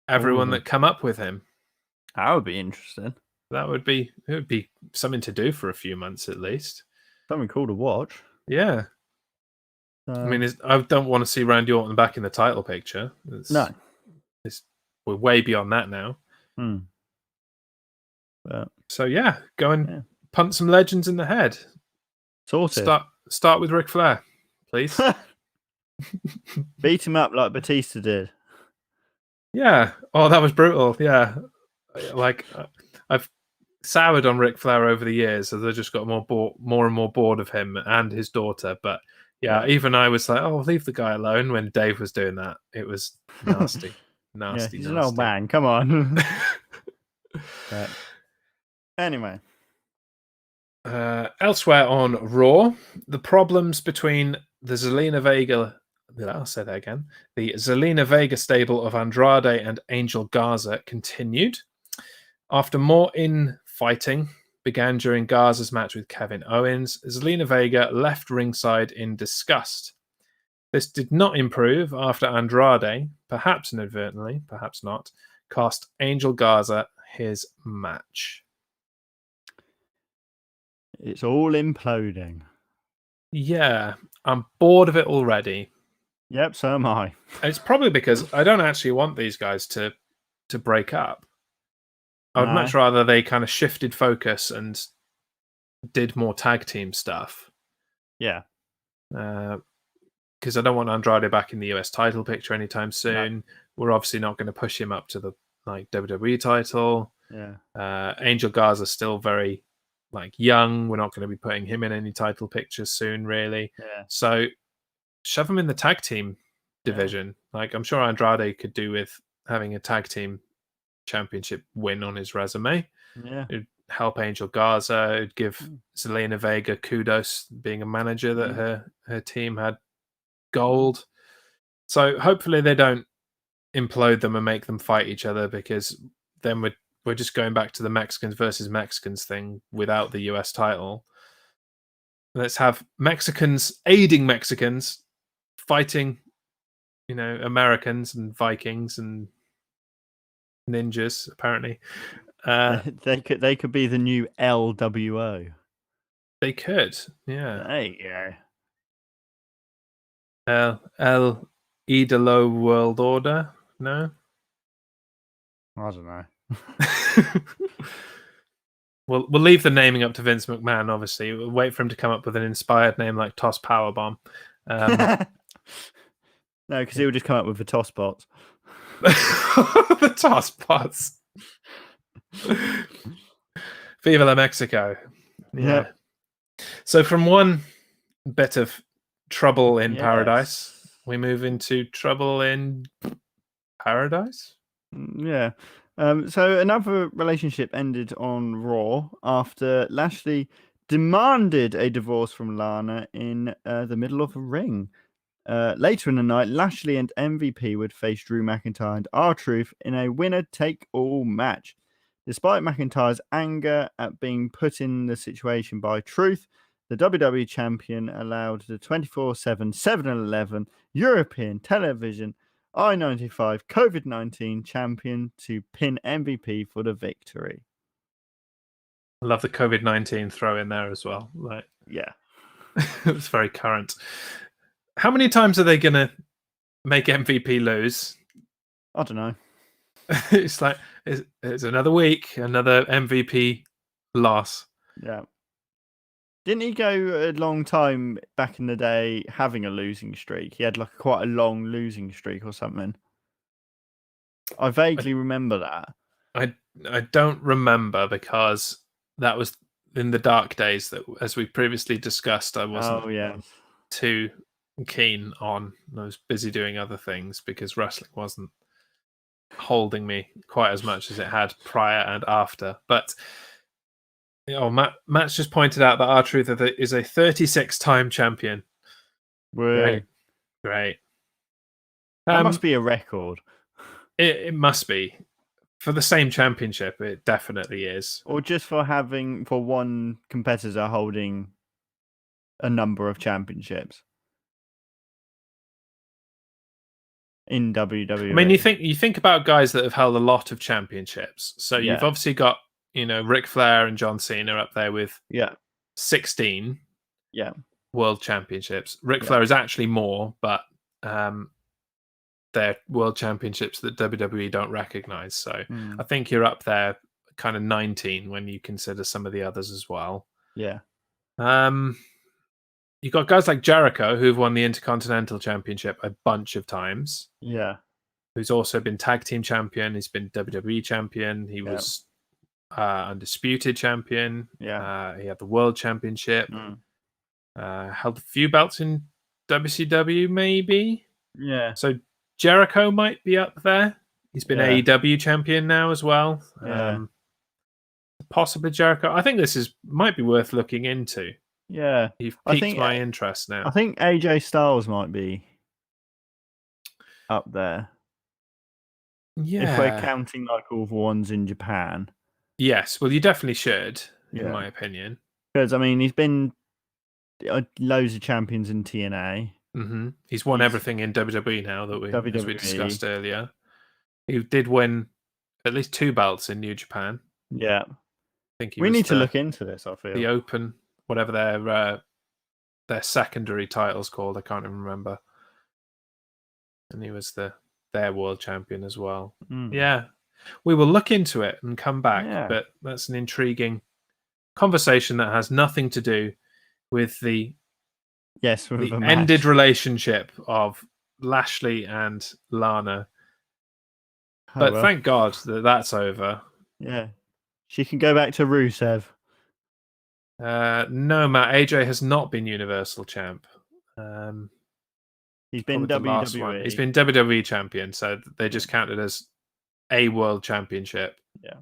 everyone that come up with him. That would be interesting. It would be something to do for a few months at least. Something cool to watch. Yeah. I mean, I don't want to see Randy Orton back in the title picture. No. We're way beyond that now. So yeah, go and punt some legends in the head. Sorted. Start with Ric Flair, please. Beat him up like Batista did. Yeah. Oh, that was brutal. Yeah. Like, I've soured on Ric Flair over the years, so they just got more and more bored of him and his daughter. But yeah, even I was like, oh, leave the guy alone when Dave was doing that. It was nasty. Nasty. He's an old man. Come on. Anyway. Elsewhere on Raw, the problems between the Zelina Vega... I'll say that again. The Zelina Vega stable of Andrade and Angel Garza continued. After more infighting began during Garza's match with Kevin Owens, Zelina Vega left ringside in disgust. This did not improve after Andrade, perhaps inadvertently, perhaps not, cost Angel Garza his match. It's all imploding. Yeah, I'm bored of it already. Yep, so am I. It's probably because I don't actually want these guys to break up. I would much rather they kind of shifted focus and did more tag team stuff. Yeah. Because I don't want Andrade back in the US title picture anytime soon. No. We're obviously not going to push him up to the WWE title. Yeah. Angel Garza's still very young. We're not going to be putting him in any title pictures soon, really. Yeah. So shove him in the tag team division. Yeah. I'm sure Andrade could do with having a tag team championship win on his resume. Yeah. It'd help Angel Garza. It'd give Zelina Vega kudos being a manager that her team had gold. So hopefully they don't implode them and make them fight each other, because then we're just going back to the Mexicans versus Mexicans thing without the US title. Let's have Mexicans aiding Mexicans fighting, Americans and Vikings and ninjas, apparently. They could be the new LWO. They could, yeah. There you go. El Idolo World Order? No? I don't know. We'll leave the naming up to Vince McMahon, obviously. We'll wait for him to come up with an inspired name like Toss Powerbomb. No, because he would just come up with the toss bots. The Toss Bots. Viva la Mexico. Yeah. Yep. So from one bit of trouble in Yes. paradise, we move into trouble in paradise? Yeah. So another relationship ended on Raw after Lashley demanded a divorce from Lana in the middle of a ring. Later in the night, Lashley and MVP would face Drew McIntyre and R-Truth in a winner-take-all match. Despite McIntyre's anger at being put in the situation by Truth, the WWE Champion allowed the 24/7 7-Eleven European Television I-95 COVID-19 Champion to pin MVP for the victory. I love the COVID-19 throw in there as well. Like, Yeah. it was very current. How many times are they going to make MVP lose? I don't know. It's like, it's another week, another MVP loss. Yeah. Didn't he go a long time back in the day having a losing streak? He had like quite a long losing streak or something. I vaguely remember that. I don't remember because that was in the dark days that, as we previously discussed, I wasn't too keen on. I was busy doing other things because wrestling wasn't holding me quite as much as it had prior and after. But Matt's just pointed out that R-Truth is a 36-time champion. Great. That must be a record. It must be. For the same championship, it definitely is. Or just for one competitor holding a number of championships in WWE. I mean, you think about guys that have held a lot of championships. So you've obviously got, Ric Flair and John Cena up there with 16 world championships. Ric Flair is actually more, but they're world championships that WWE don't recognize. So I think you're up there kind of 19 when you consider some of the others as well. Yeah. You've got guys like Jericho who've won the Intercontinental Championship a bunch of times. Yeah. Who's also been tag team champion. He's been WWE champion. He was undisputed champion. Yeah. He had the world championship. Held a few belts in WCW, maybe. Yeah. So Jericho might be up there. He's been AEW champion now as well. Yeah. Possibly Jericho. I think this might be worth looking into. Yeah. You've piqued my interest now. I think AJ Styles might be up there. Yeah. If we're counting like all the ones in Japan. Yes. Well, you definitely should, in my opinion. Because, I mean, he's been loads of champions in TNA. Mm-hmm. He's won everything in WWE now as we discussed earlier. He did win at least 2 belts in New Japan. Yeah. I think we need to look into this, I feel. The Open, whatever their secondary title's called, I can't even remember. And he was their world champion as well. Yeah. We will look into it and come back, but that's an intriguing conversation that has nothing to do with the ended relationship of Lashley and Lana. But thank God that's over. Yeah. She can go back to Rusev. No, Matt. AJ has not been Universal Champ. He's been WWE. He's been WWE Champion, so they just counted as a World Championship. Yeah.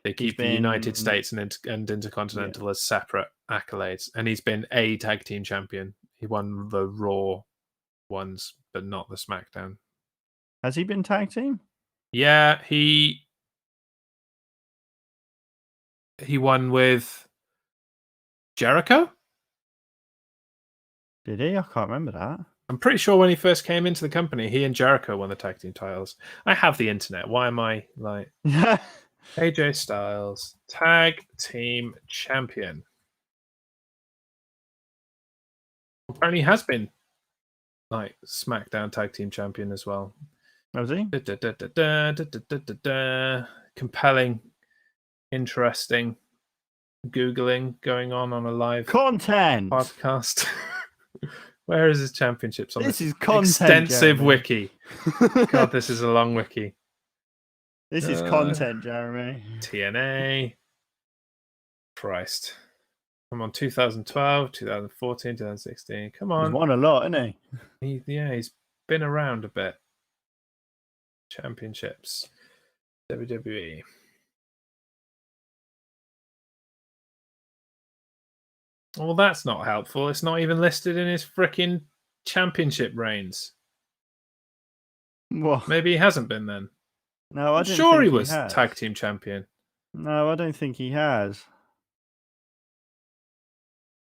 They keep the United States and Intercontinental as separate accolades. And he's been a Tag Team Champion. He won the Raw ones, but not the SmackDown. Has he been Tag Team? Yeah, he won with Jericho? Did he? I can't remember that. I'm pretty sure when he first came into the company, he and Jericho won the tag team titles. I have the internet. Why am I like AJ Styles, tag team champion? Apparently he has been like SmackDown Tag Team Champion as well. Was he? Compelling, interesting Googling going on a live Content. podcast. Where is his championships on This this is content, extensive Jeremy. wiki? God, this is a long wiki. This is content, Jeremy. TNA. Christ. Come on, 2012, 2014, 2016. Come He's on. won a lot, hasn't he? He's been around a bit. Championships. WWE. Well, that's not helpful. It's not even listed in his freaking championship reigns. What? Maybe he hasn't been then. No, I I'm don't sure think he was has. tag team champion. No, I don't think he has.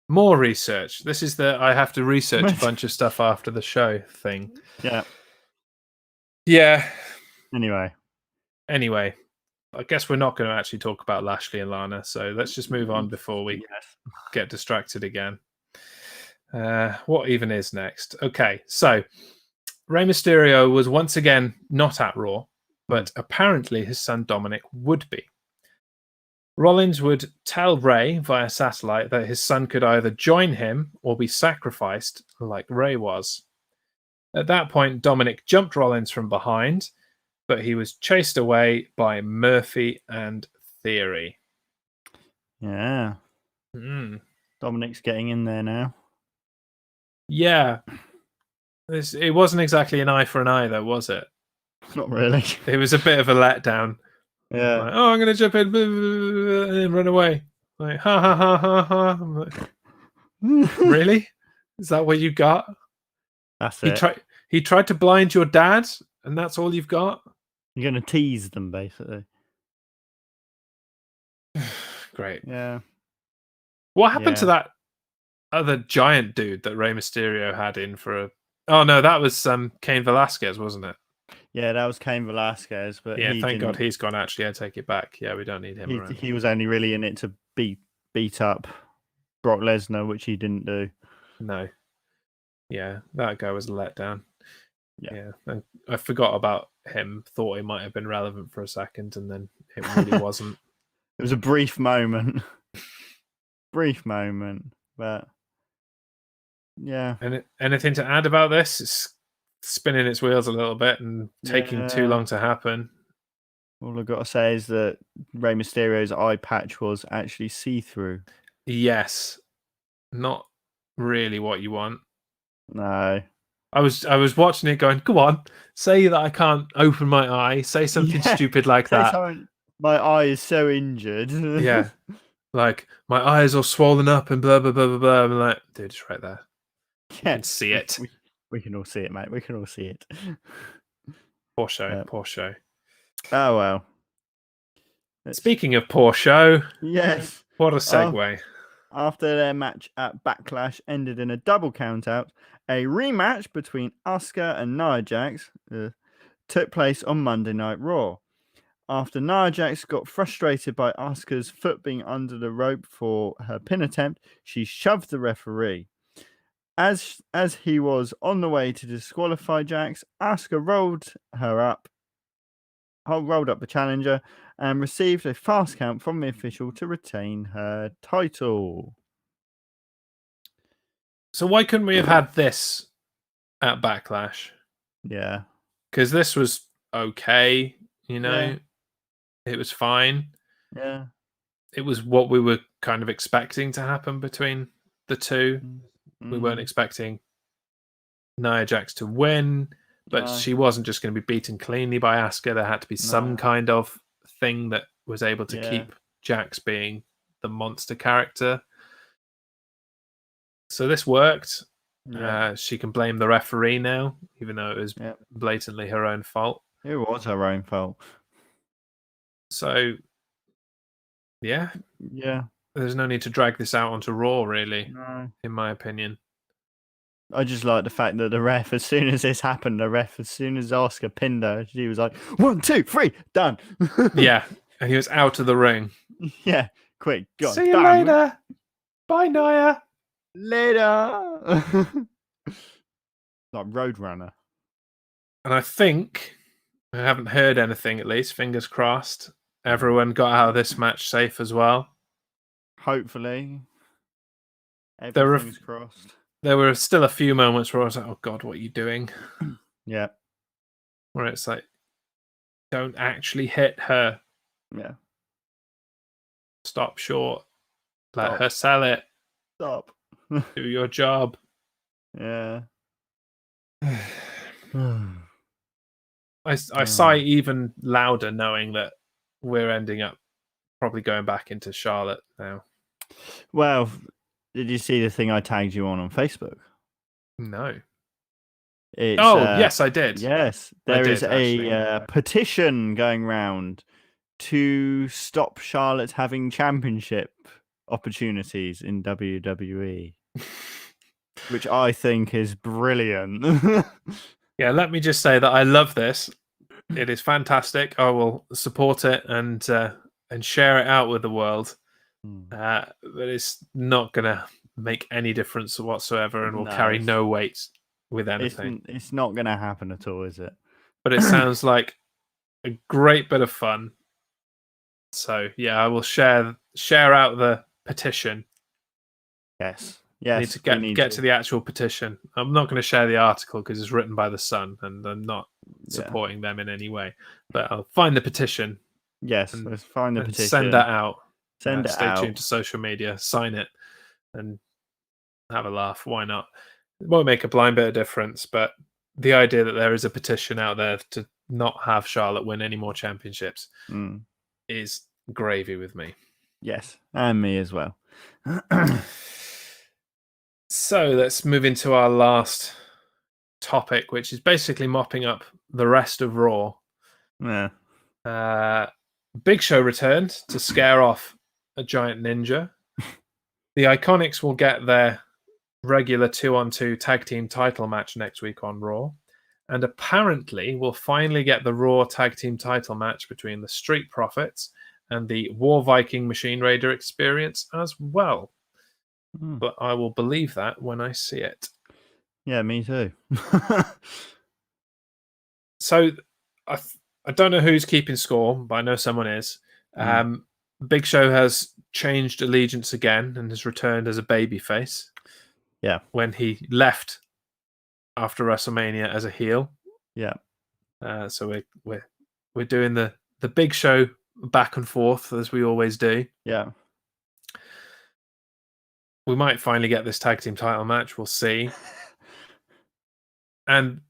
More research. This is the I have to research a bunch of stuff after the show thing. Yeah. Yeah. Anyway, I guess we're not going to actually talk about Lashley and Lana, so let's just move on before we get distracted again. What even is next? Okay, so Rey Mysterio was once again not at Raw, but apparently his son Dominik would be. Rollins would tell Rey via satellite that his son could either join him or be sacrificed like Rey was. At that point, Dominik jumped Rollins from behind, but he was chased away by Murphy and Theory. Yeah. Dominik's getting in there now. Yeah. It wasn't exactly an eye for an eye, though, was it? Not really. It was a bit of a letdown. Yeah. Like, I'm going to jump in and then run away. Like, ha ha ha ha ha. I'm like, really? Is that what you got? That's it. He tried to blind your dad, and that's all you've got? You're going to tease them, basically. Great. Yeah. What happened to that other giant dude that Rey Mysterio had in for a... Oh, no, that was Kane Velasquez, wasn't it? Yeah, that was Kane Velasquez. But yeah, thank God he's gone, actually. I take it back. Yeah, we don't need him around. He was only really in it to beat up Brock Lesnar, which he didn't do. No. Yeah, that guy was a letdown. Yeah. I forgot about him. Thought he might have been relevant for a second, and then it really wasn't. It was a brief moment. But yeah. Anything to add about this? It's spinning its wheels a little bit and taking too long to happen. All I've got to say is that Rey Mysterio's eye patch was actually see-through. Yes. Not really what you want. No. I was watching it going, go on, say that I can't open my eye. Say something stupid like that. My eye is so injured. Yeah. Like, my eyes are swollen up and blah, blah, blah, blah, blah. I'm like, dude, it's right there. Yeah. You can see it. We can all see it, mate. We can all see it. Poor show. Poor show. Oh, well. Speaking of poor show. Yes. What a segue. After their match at Backlash ended in a double countout, a rematch between Asuka and Nia Jax took place on Monday Night Raw. After Nia Jax got frustrated by Asuka's foot being under the rope for her pin attempt, she shoved the referee. As he was on the way to disqualify Jax, Asuka rolled up the challenger and received a fast count from the official to retain her title. So why couldn't we have had this at Backlash? Yeah. Because this was okay, you know? Yeah. It was fine. Yeah. It was what we were kind of expecting to happen between the two. We weren't expecting Nia Jax to win, but she wasn't just going to be beaten cleanly by Asuka. There had to be some kind of thing that was able to keep Jax being the monster character. So this worked. Yeah. She can blame the referee now, even though it was blatantly her own fault. It was her own fault. So, yeah. There's no need to drag this out onto Raw, really, in my opinion. I just like the fact that the ref, as soon as this happened, as soon as Asuka pinned her, she was like, 1, 2, 3, done. Yeah, and he was out of the ring. Yeah, quick, go on. See you later. Bye, Nia. Later. Like Roadrunner. And I think, I haven't heard anything at least, fingers crossed, everyone got out of this match safe as well. Hopefully. Everything's crossed. There were still a few moments where I was like, oh God, what are you doing? Yeah. Where it's like, don't actually hit her. Yeah. Stop short. Let Stop. her sell it. Stop. Do your job. Yeah. I sigh even louder knowing that we're ending up probably going back into Charlotte now. Well, did you see the thing I tagged you on Facebook? No. It's, yes, I did. Yes, there is actually. a petition going round to stop Charlotte having championship opportunities in WWE, which I think is brilliant. Yeah, let me just say that I love this. It is fantastic. I will support it and share it out with the world. But it's not going to make any difference whatsoever and will carry no weight with anything. It's not going to happen at all, is it? But it sounds like a great bit of fun. So yeah, I will share out the petition. Yes. I need to get to the actual petition. I'm not going to share the article because it's written by the Sun, and I'm not supporting them in any way. But I'll find the petition. Yes, let's find the petition. Send that out. Stay tuned to social media. Sign it, and have a laugh. Why not? It won't make a blind bit of difference, but the idea that there is a petition out there to not have Charlotte win any more championships is gravy with me. Yes, and me as well. So let's move into our last topic, which is basically mopping up the rest of Raw. Yeah. Big Show returned to scare off a giant ninja. The Iconics will get their regular 2-on-2 tag team title match next week on Raw. And apparently we'll finally get the Raw tag team title match between the Street Profits and the War Viking Machine Raider Experience as well. But I will believe that when I see it. Yeah, me too. So I don't know who's keeping score, but I know someone is. Big Show has changed allegiance again and has returned as a babyface. Yeah. When he left after WrestleMania as a heel. Yeah. So we're doing the Big Show back and forth as we always do. Yeah. We might finally get this tag team title match. We'll see. And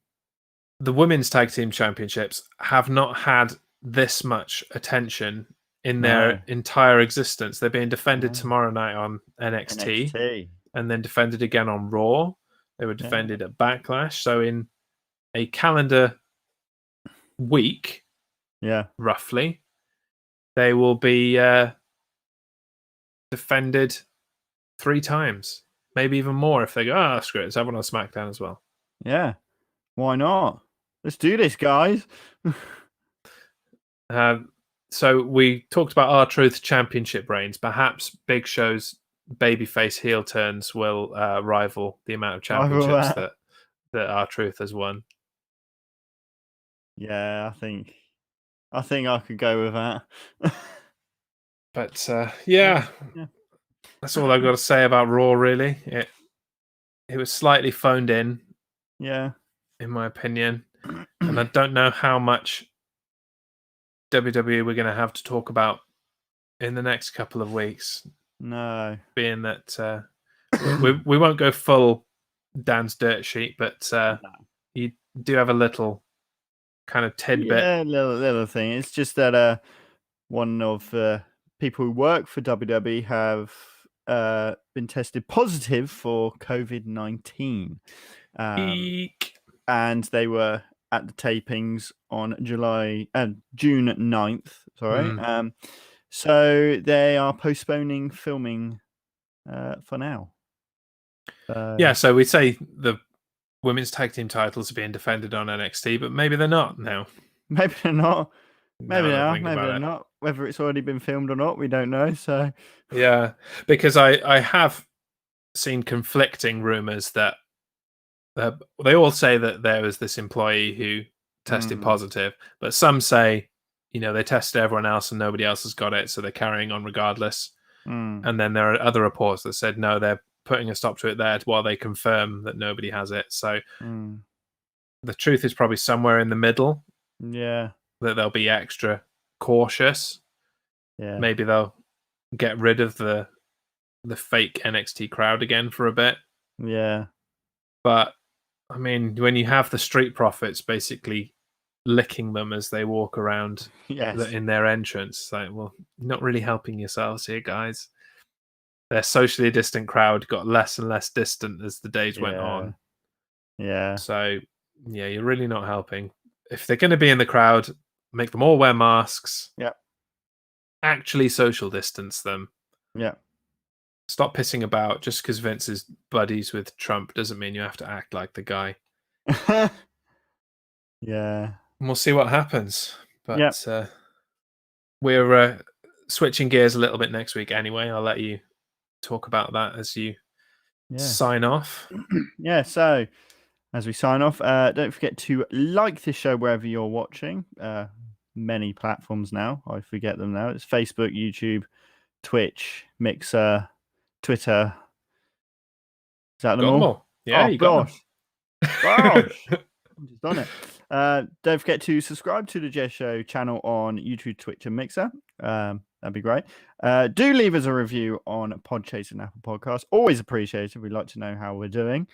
the women's tag team championships have not had this much attention in their entire existence. They're being defended tomorrow night on NXT. And then defended again on Raw. They were defended at Backlash. So in a calendar week, roughly, they will be defended 3 times, maybe even more if they go, screw it, let's have one on SmackDown as well. Yeah, why not? Let's do this, guys. So we talked about R-Truth championship reigns. Perhaps Big Show's babyface heel turns will rival the amount of championships that R-Truth has won. Yeah, I think I could go with that. But yeah. That's all I've got to say about Raw, really. It was slightly phoned in. Yeah. In my opinion. And I don't know how much WWE we're going to have to talk about in the next couple of weeks. No. Being that we won't go full Dan's dirt sheet, but you do have a little kind of tidbit. Yeah, little thing. It's just that one of people who work for WWE have been tested positive for COVID-19. And they were at the tapings on June 9th. Sorry. So they are postponing filming for now. So we say the women's tag team titles are being defended on NXT, but maybe they're not now. Maybe they're not. Maybe they are. Maybe they're not. Whether it's already been filmed or not, we don't know. So yeah, because I have seen conflicting rumors that they all say that there was this employee who tested positive, but some say, they tested everyone else and nobody else has got it, so they're carrying on regardless. And then there are other reports that said, no, they're putting a stop to it there while they confirm that nobody has it. So the truth is probably somewhere in the middle. Yeah. That they'll be extra cautious. Yeah. Maybe they'll get rid of the fake NXT crowd again for a bit. Yeah. But, I mean, when you have the Street Profits basically licking them as they walk around in their entrance, it's like, well, you're not really helping yourselves here, guys. Their socially distant crowd got less and less distant as the days went on. Yeah. So, yeah, you're really not helping. If they're going to be in the crowd, make them all wear masks. Yeah. Actually social distance them. Yeah. Stop pissing about. Just because Vince is buddies with Trump doesn't mean you have to act like the guy. Yeah. And we'll see what happens. But we're switching gears a little bit next week anyway. I'll let you talk about that as you sign off. Yeah, so as we sign off, don't forget to like this show wherever you're watching. Many platforms now. I forget them now. It's Facebook, YouTube, Twitch, Mixer, Twitter. Is that them all? Yeah, you got them. Gosh. I'm just on it. Don't forget to subscribe to the Jez Show channel on YouTube, Twitch, and Mixer. That'd be great. Do leave us a review on Podchaser and Apple Podcasts. Always appreciated. We'd like to know how we're doing.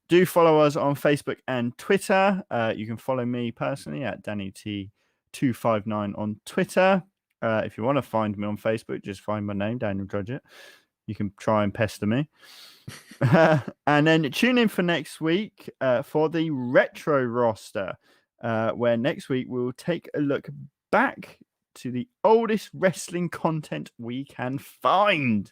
Do follow us on Facebook and Twitter. You can follow me personally at DannyT259 on Twitter. If you want to find me on Facebook, just find my name, Daniel Drudgett. You can try and pester me. And then tune in for next week for the retro roster, where next week we'll take a look back to the oldest wrestling content we can find.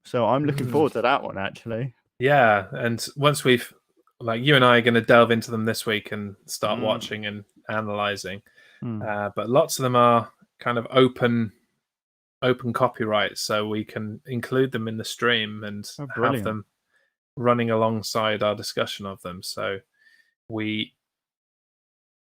So I'm looking forward to that one, actually. Yeah, and once we've, you and I are going to delve into them this week and start watching and analyzing. But lots of them are kind of open copyright, so we can include them in the stream and have them running alongside our discussion of them. So we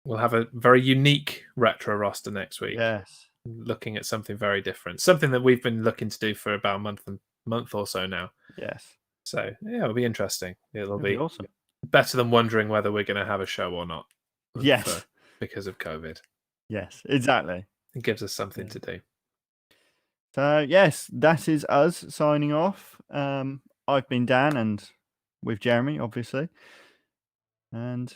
will have a very unique retro roster next week. Yes. Looking at something very different. Something that we've been looking to do for about a month or so now. Yes. So, yeah, it'll be interesting. It'll be awesome. Better than wondering whether we're going to have a show or not. Yes. Because of COVID. Yes, exactly. It gives us something to do. So, yes, that is us signing off. I've been Dan, and with Jeremy, obviously. And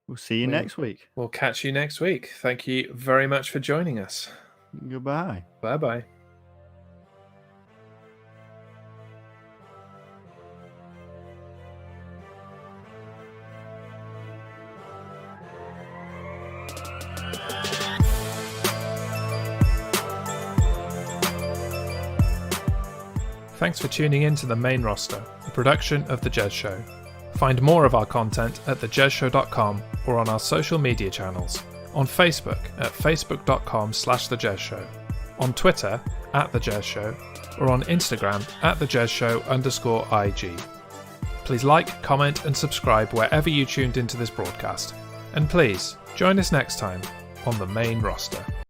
we'll see you next week. We'll catch you next week. Thank you very much for joining us. Goodbye. Bye-bye. Thanks for tuning in to The Main Roster, a production of The Jez Show. Find more of our content at thejezshow.com or on our social media channels. On Facebook at facebook.com/thejezshow, on Twitter @thejezshow, or on Instagram @thejezshow_IG. Please like, comment, and subscribe wherever you tuned into this broadcast. And please, join us next time on The Main Roster.